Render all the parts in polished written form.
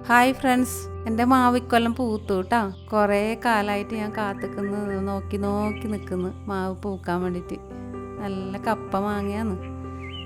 Hi friends, എൻ്റെ മാവ് ഇക്കൊല്ലം പൂത്തു കേട്ടോ. കുറേ കാലമായിട്ട് ഞാൻ കാത്തിക്കുന്നു, നോക്കി നിൽക്കുന്നു മാവ് പൂക്കാൻ വേണ്ടിയിട്ട്. നല്ല കപ്പ മാങ്ങയാണ്.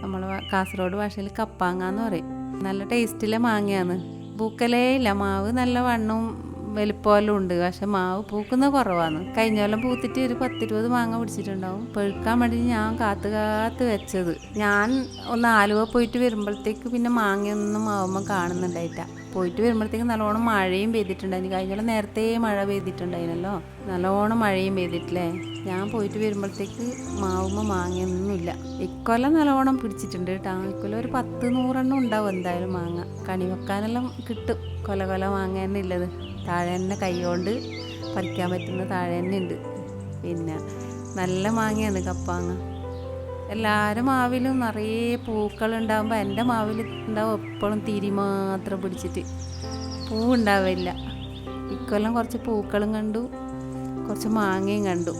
നമ്മൾ കാസർഗോഡ് ഭാഷയിൽ കപ്പാങ്ങാന്ന് പറയും. നല്ല ടേസ്റ്റിലെ മാങ്ങയാണ്. പൂക്കലേ ഇല്ല. മാവ് നല്ല വണ്ണവും വലിപ്പമെല്ലാം ഉണ്ട്, പക്ഷെ മാവ് പൂക്കുന്ന കുറവാണ്. കഴിഞ്ഞ കൊല്ലം പൂത്തിട്ട് ഒരു 10-20 മാങ്ങ പിടിച്ചിട്ടുണ്ടാവും. പഴുക്കാൻ വേണ്ടി ഞാൻ കാത്ത് വെച്ചത്. ഞാൻ ഒന്ന് ആലുവ പോയിട്ട് വരുമ്പോഴത്തേക്ക് പിന്നെ മാങ്ങയൊന്നും മാവുമ്പോൾ കാണുന്നുണ്ടായിട്ടാ. പോയിട്ട് വരുമ്പോഴത്തേക്ക് നല്ലോണം മഴയും പെയ്തിട്ടുണ്ടായിരുന്നു. കഴിഞ്ഞ കൊല്ലം നേരത്തെ മഴ പെയ്തിട്ടുണ്ടായിരുന്നല്ലോ, നല്ലോണം മഴയും പെയ്തിട്ടില്ലേ. ഞാൻ പോയിട്ട് വരുമ്പോഴത്തേക്ക് മാവുമ്പോൾ മാങ്ങയൊന്നുമില്ല. ഇക്കൊല്ലം നല്ലോണം പിടിച്ചിട്ടുണ്ട് കേട്ടോ. ഇക്കൊല്ലം ഒരു 10-100 ഉണ്ടാവും എന്തായാലും മാങ്ങ. കണി വെക്കാനെല്ലാം കിട്ടും. കൊല മാങ്ങ തന്നെ ഉള്ളത്. താഴെ തന്നെ കൈ കൊണ്ട് പറിക്കാൻ പറ്റുന്ന താഴെ തന്നെ ഉണ്ട്. പിന്നെ നല്ല മാങ്ങയാണ് കപ്പാങ്ങ. എല്ലാവരും മാവിലും നിറയെ പൂക്കളുണ്ടാകുമ്പോൾ എൻ്റെ മാവിൽ ഉണ്ടാവും എപ്പോഴും തിരി മാത്രം പിടിച്ചിട്ട്, പൂവുണ്ടാവില്ല. ഇക്കൊല്ലം കുറച്ച് പൂക്കളും കണ്ടു, കുറച്ച് മാങ്ങയും കണ്ടു.